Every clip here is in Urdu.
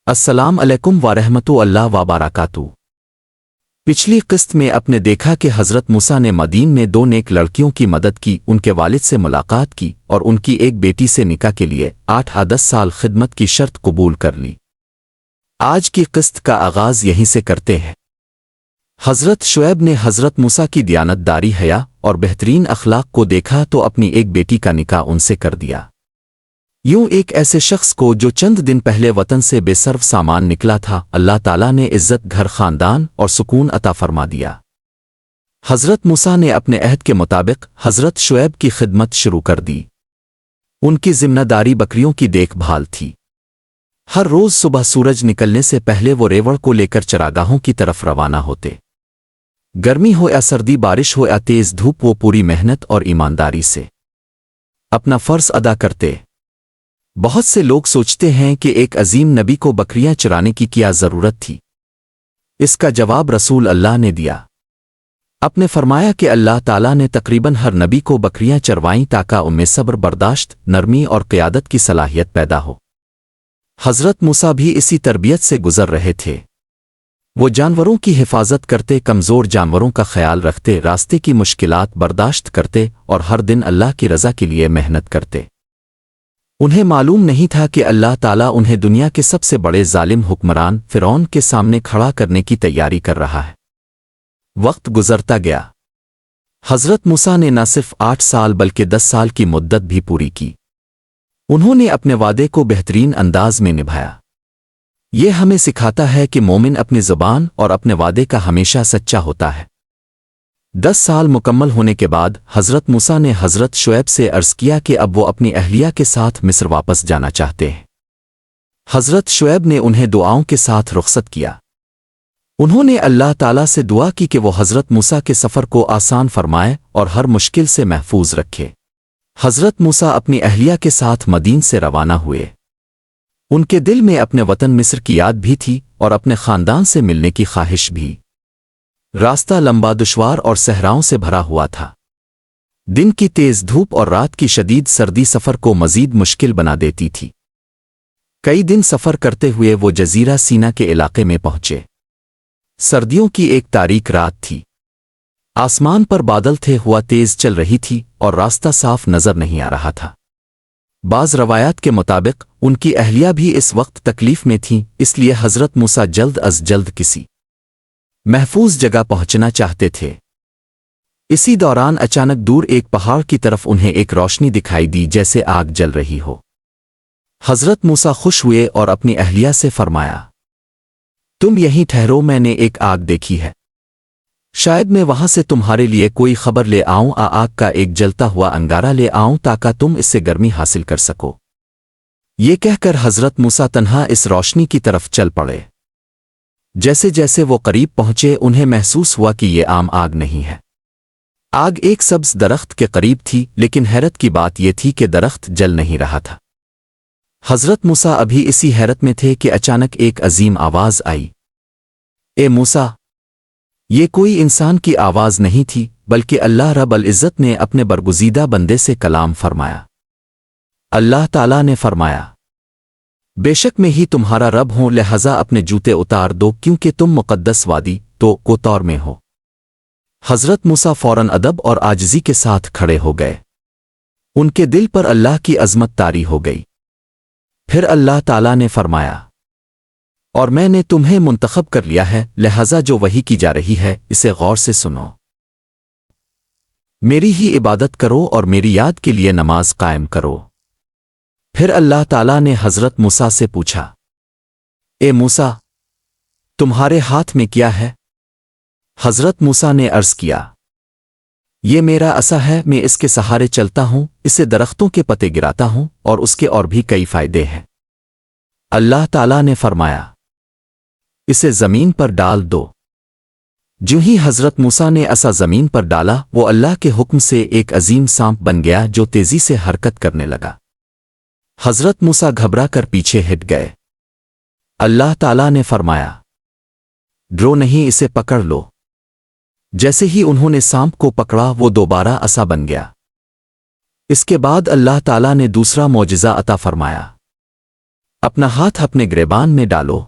السلام علیکم ورحمۃ اللہ وبرکاتہ۔ پچھلی قسط میں اپنے دیکھا کہ حضرت موسیٰ نے مدین میں دو نیک لڑکیوں کی مدد کی، ان کے والد سے ملاقات کی اور ان کی ایک بیٹی سے نکاح کے لیے 8 سال خدمت کی شرط قبول کر لی۔ آج کی قسط کا آغاز یہیں سے کرتے ہیں۔ حضرت شعیب نے حضرت موسیٰ کی دیانت داری حیا اور بہترین اخلاق کو دیکھا تو اپنی ایک بیٹی کا نکاح ان سے کر دیا، یوں ایک ایسے شخص کو جو چند دن پہلے وطن سے بے صرف سامان نکلا تھا، اللہ تعالیٰ نے عزت، گھر، خاندان اور سکون عطا فرما دیا۔ حضرت موسیٰ نے اپنے عہد کے مطابق حضرت شعیب کی خدمت شروع کر دی۔ ان کی ذمہ داری بکریوں کی دیکھ بھال تھی۔ ہر روز صبح سورج نکلنے سے پہلے وہ ریوڑ کو لے کر چراگاہوں کی طرف روانہ ہوتے۔ گرمی ہو یا سردی، بارش ہو یا تیز دھوپ، وہ پوری محنت اور ایمانداری سے اپنا فرض ادا کرتے۔ بہت سے لوگ سوچتے ہیں کہ ایک عظیم نبی کو بکریاں چرانے کی کیا ضرورت تھی؟ اس کا جواب رسول اللہ نے دیا۔ آپ نے فرمایا کہ اللہ تعالیٰ نے تقریباً ہر نبی کو بکریاں چروائیں تاکہ ان میں صبر، برداشت، نرمی اور قیادت کی صلاحیت پیدا ہو۔ حضرت موسیٰ بھی اسی تربیت سے گزر رہے تھے۔ وہ جانوروں کی حفاظت کرتے، کمزور جانوروں کا خیال رکھتے، راستے کی مشکلات برداشت کرتے اور ہر دن اللہ کی رضا کے لیے محنت کرتے۔ انہیں معلوم نہیں تھا کہ اللہ تعالیٰ انہیں دنیا کے سب سے بڑے ظالم حکمران فرعون کے سامنے کھڑا کرنے کی تیاری کر رہا ہے۔ وقت گزرتا گیا۔ حضرت موسیٰ نے نہ صرف 8 سال بلکہ 10 سال کی مدت بھی پوری کی۔ انہوں نے اپنے وعدے کو بہترین انداز میں نبھایا۔ یہ ہمیں سکھاتا ہے کہ مومن اپنی زبان اور اپنے وعدے کا ہمیشہ سچا ہوتا ہے۔ 10 سال مکمل ہونے کے بعد حضرت موسیٰ نے حضرت شعیب سے عرض کیا کہ اب وہ اپنی اہلیہ کے ساتھ مصر واپس جانا چاہتے ہیں۔ حضرت شعیب نے انہیں دعاؤں کے ساتھ رخصت کیا۔ انہوں نے اللہ تعالیٰ سے دعا کی کہ وہ حضرت موسیٰ کے سفر کو آسان فرمائے اور ہر مشکل سے محفوظ رکھے۔ حضرت موسیٰ اپنی اہلیہ کے ساتھ مدین سے روانہ ہوئے۔ ان کے دل میں اپنے وطن مصر کی یاد بھی تھی اور اپنے خاندان سے ملنے کی خواہش بھی۔ راستہ لمبا، دشوار اور صحراؤں سے بھرا ہوا تھا۔ دن کی تیز دھوپ اور رات کی شدید سردی سفر کو مزید مشکل بنا دیتی تھی۔ کئی دن سفر کرتے ہوئے وہ جزیرہ سینا کے علاقے میں پہنچے۔ سردیوں کی ایک تاریک رات تھی۔ آسمان پر بادل تھے، ہوا تیز چل رہی تھی اور راستہ صاف نظر نہیں آ رہا تھا۔ بعض روایات کے مطابق ان کی اہلیہ بھی اس وقت تکلیف میں تھیں، اس لیے حضرت موسیٰ جلد از جلد کسی محفوظ جگہ پہنچنا چاہتے تھے۔ اسی دوران اچانک دور ایک پہاڑ کی طرف انہیں ایک روشنی دکھائی دی، جیسے آگ جل رہی ہو۔ حضرت موسیٰ خوش ہوئے اور اپنی اہلیہ سے فرمایا، تم یہیں ٹھہرو، میں نے ایک آگ دیکھی ہے، شاید میں وہاں سے تمہارے لیے کوئی خبر لے آؤں، آگ کا ایک جلتا ہوا انگارہ لے آؤں تاکہ تم اس سے گرمی حاصل کر سکو۔ یہ کہہ کر حضرت موسیٰ تنہا اس روشنی کی طرف چل پڑے۔ جیسے جیسے وہ قریب پہنچے انہیں محسوس ہوا کہ یہ عام آگ نہیں ہے۔ آگ ایک سبز درخت کے قریب تھی، لیکن حیرت کی بات یہ تھی کہ درخت جل نہیں رہا تھا۔ حضرت موسیٰ ابھی اسی حیرت میں تھے کہ اچانک ایک عظیم آواز آئی، اے موسیٰ! یہ کوئی انسان کی آواز نہیں تھی بلکہ اللہ رب العزت نے اپنے برگزیدہ بندے سے کلام فرمایا۔ اللہ تعالیٰ نے فرمایا، بے شک میں ہی تمہارا رب ہوں، لہذا اپنے جوتے اتار دو کیونکہ تم مقدس وادی کو طور میں ہو۔ حضرت موسیٰ فوراً ادب اور عاجزی کے ساتھ کھڑے ہو گئے۔ ان کے دل پر اللہ کی عظمت طاری ہو گئی۔ پھر اللہ تعالیٰ نے فرمایا، اور میں نے تمہیں منتخب کر لیا ہے، لہذا جو وحی کی جا رہی ہے اسے غور سے سنو، میری ہی عبادت کرو اور میری یاد کے لیے نماز قائم کرو۔ پھر اللہ تعالیٰ نے حضرت موسیٰ سے پوچھا، اے موسیٰ! تمہارے ہاتھ میں کیا ہے؟ حضرت موسیٰ نے عرض کیا، یہ میرا عصا ہے، میں اس کے سہارے چلتا ہوں، اسے درختوں کے پتے گراتا ہوں اور اس کے اور بھی کئی فائدے ہیں۔ اللہ تعالیٰ نے فرمایا، اسے زمین پر ڈال دو۔ جو ہی حضرت موسیٰ نے عصا زمین پر ڈالا، وہ اللہ کے حکم سے ایک عظیم سانپ بن گیا جو تیزی سے حرکت کرنے لگا۔ حضرت موسیٰ گھبرا کر پیچھے ہٹ گئے۔ اللہ تعالیٰ نے فرمایا، ڈرو نہیں، اسے پکڑ لو۔ جیسے ہی انہوں نے سانپ کو پکڑا وہ دوبارہ عصا بن گیا۔ اس کے بعد اللہ تعالیٰ نے دوسرا معجزہ عطا فرمایا۔ اپنا ہاتھ اپنے گریبان میں ڈالو۔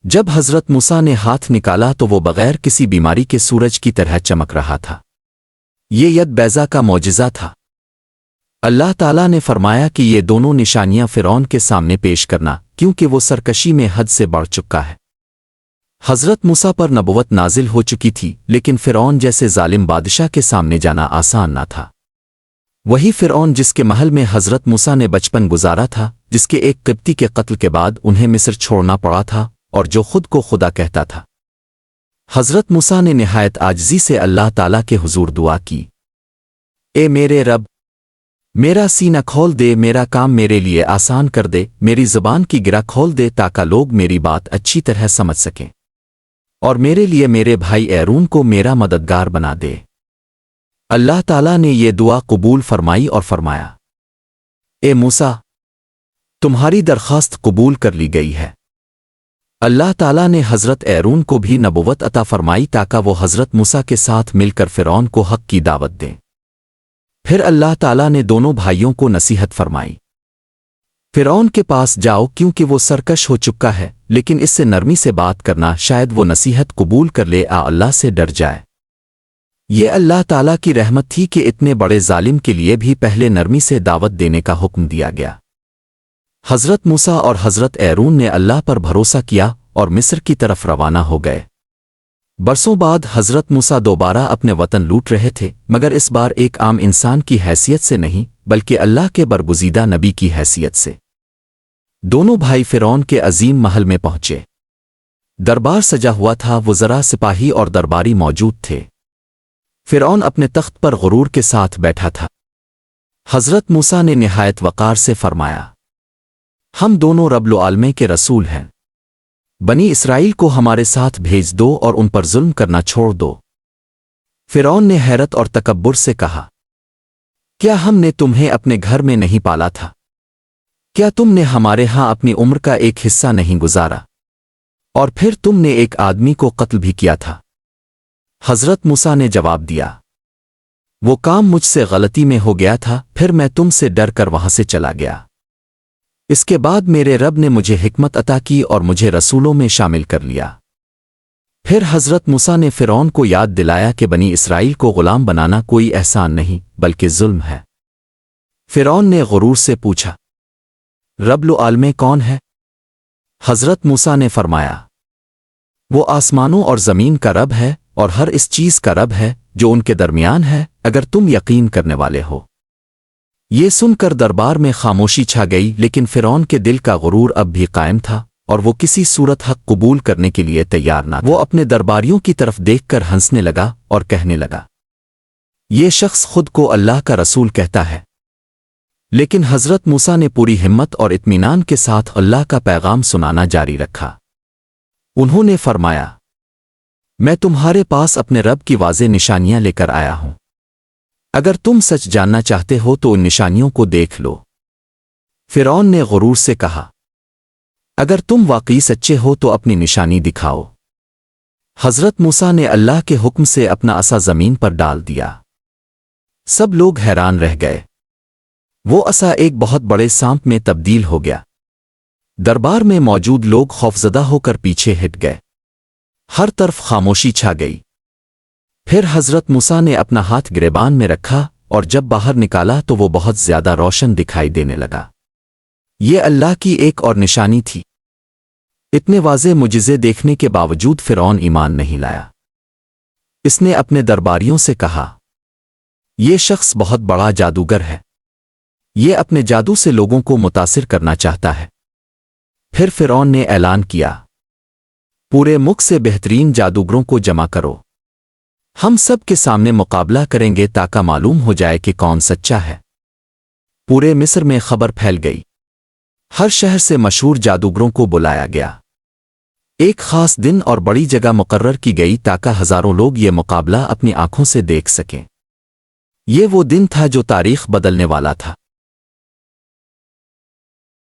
جب حضرت موسیٰ نے ہاتھ نکالا تو وہ بغیر کسی بیماری کے سورج کی طرح چمک رہا تھا۔ یہ ید بیضا کا معجزہ تھا۔ اللہ تعالیٰ نے فرمایا کہ یہ دونوں نشانیاں فرعون کے سامنے پیش کرنا، کیونکہ وہ سرکشی میں حد سے بڑھ چکا ہے۔ حضرت موسیٰ پر نبوت نازل ہو چکی تھی، لیکن فرعون جیسے ظالم بادشاہ کے سامنے جانا آسان نہ تھا۔ وہی فرعون جس کے محل میں حضرت موسیٰ نے بچپن گزارا تھا، جس کے ایک قبطی کے قتل کے بعد انہیں مصر چھوڑنا پڑا تھا، اور جو خود کو خدا کہتا تھا۔ حضرت موسیٰ نے نہایت عاجزی سے اللہ تعالیٰ کے حضور دعا کی، اے میرے رب، میرا سینہ کھول دے، میرا کام میرے لیے آسان کر دے، میری زبان کی گرہ کھول دے تاکہ لوگ میری بات اچھی طرح سمجھ سکیں، اور میرے لیے میرے بھائی ایرون کو میرا مددگار بنا دے۔ اللہ تعالیٰ نے یہ دعا قبول فرمائی اور فرمایا، اے موسیٰ، تمہاری درخواست قبول کر لی گئی ہے۔ اللہ تعالیٰ نے حضرت ایرون کو بھی نبوت عطا فرمائی تاکہ وہ حضرت موسیٰ کے ساتھ مل کر فرعون کو حق کی دعوت دیں۔ پھر اللہ تعالیٰ نے دونوں بھائیوں کو نصیحت فرمائی، فرعون کے پاس جاؤ کیونکہ وہ سرکش ہو چکا ہے، لیکن اس سے نرمی سے بات کرنا، شاید وہ نصیحت قبول کر لے، اللہ سے ڈر جائے۔ یہ اللہ تعالیٰ کی رحمت تھی کہ اتنے بڑے ظالم کے لیے بھی پہلے نرمی سے دعوت دینے کا حکم دیا گیا۔ حضرت موسیٰ اور حضرت ایرون نے اللہ پر بھروسہ کیا اور مصر کی طرف روانہ ہو گئے۔ برسوں بعد حضرت موسیٰ دوبارہ اپنے وطن لوٹ رہے تھے، مگر اس بار ایک عام انسان کی حیثیت سے نہیں، بلکہ اللہ کے برگزیدہ نبی کی حیثیت سے۔ دونوں بھائی فرعون کے عظیم محل میں پہنچے۔ دربار سجا ہوا تھا، وزراء، سپاہی اور درباری موجود تھے۔ فرعون اپنے تخت پر غرور کے ساتھ بیٹھا تھا۔ حضرت موسیٰ نے نہایت وقار سے فرمایا، ہم دونوں رب العالمین کے رسول ہیں، بنی اسرائیل کو ہمارے ساتھ بھیج دو اور ان پر ظلم کرنا چھوڑ دو۔ فرعون نے حیرت اور تکبر سے کہا، کیا ہم نے تمہیں اپنے گھر میں نہیں پالا تھا؟ کیا تم نے ہمارے ہاں اپنی عمر کا ایک حصہ نہیں گزارا؟ اور پھر تم نے ایک آدمی کو قتل بھی کیا تھا۔ حضرت موسیٰ نے جواب دیا، وہ کام مجھ سے غلطی میں ہو گیا تھا، پھر میں تم سے ڈر کر وہاں سے چلا گیا۔ اس کے بعد میرے رب نے مجھے حکمت عطا کی اور مجھے رسولوں میں شامل کر لیا۔ پھر حضرت موسیٰ نے فرعون کو یاد دلایا کہ بنی اسرائیل کو غلام بنانا کوئی احسان نہیں بلکہ ظلم ہے۔ فرعون نے غرور سے پوچھا، رب العالمین کون ہے؟ حضرت موسیٰ نے فرمایا، وہ آسمانوں اور زمین کا رب ہے اور ہر اس چیز کا رب ہے جو ان کے درمیان ہے، اگر تم یقین کرنے والے ہو۔ یہ سن کر دربار میں خاموشی چھا گئی، لیکن فرعون کے دل کا غرور اب بھی قائم تھا اور وہ کسی صورت حق قبول کرنے کے لیے تیار نہ تھا۔ وہ اپنے درباریوں کی طرف دیکھ کر ہنسنے لگا اور کہنے لگا، یہ شخص خود کو اللہ کا رسول کہتا ہے۔ لیکن حضرت موسیٰ نے پوری ہمت اور اطمینان کے ساتھ اللہ کا پیغام سنانا جاری رکھا۔ انہوں نے فرمایا، میں تمہارے پاس اپنے رب کی واضح نشانیاں لے کر آیا ہوں۔ اگر تم سچ جاننا چاہتے ہو تو ان نشانیوں کو دیکھ لو۔ فرعون نے غرور سے کہا، اگر تم واقعی سچے ہو تو اپنی نشانی دکھاؤ۔ حضرت موسیٰ نے اللہ کے حکم سے اپنا عصا زمین پر ڈال دیا۔ سب لوگ حیران رہ گئے۔ وہ عصا ایک بہت بڑے سانپ میں تبدیل ہو گیا۔ دربار میں موجود لوگ خوفزدہ ہو کر پیچھے ہٹ گئے۔ ہر طرف خاموشی چھا گئی۔ پھر حضرت موسیٰ نے اپنا ہاتھ گریبان میں رکھا اور جب باہر نکالا تو وہ بہت زیادہ روشن دکھائی دینے لگا۔ یہ اللہ کی ایک اور نشانی تھی۔ اتنے واضح معجزے دیکھنے کے باوجود فرعون ایمان نہیں لایا۔ اس نے اپنے درباریوں سے کہا، یہ شخص بہت بڑا جادوگر ہے، یہ اپنے جادو سے لوگوں کو متاثر کرنا چاہتا ہے۔ پھر فرعون نے اعلان کیا، پورے ملک سے بہترین جادوگروں کو جمع کرو، ہم سب کے سامنے مقابلہ کریں گے تاکہ معلوم ہو جائے کہ کون سچا ہے۔ پورے مصر میں خبر پھیل گئی۔ ہر شہر سے مشہور جادوگروں کو بلایا گیا۔ ایک خاص دن اور بڑی جگہ مقرر کی گئی تاکہ ہزاروں لوگ یہ مقابلہ اپنی آنکھوں سے دیکھ سکیں۔ یہ وہ دن تھا جو تاریخ بدلنے والا تھا۔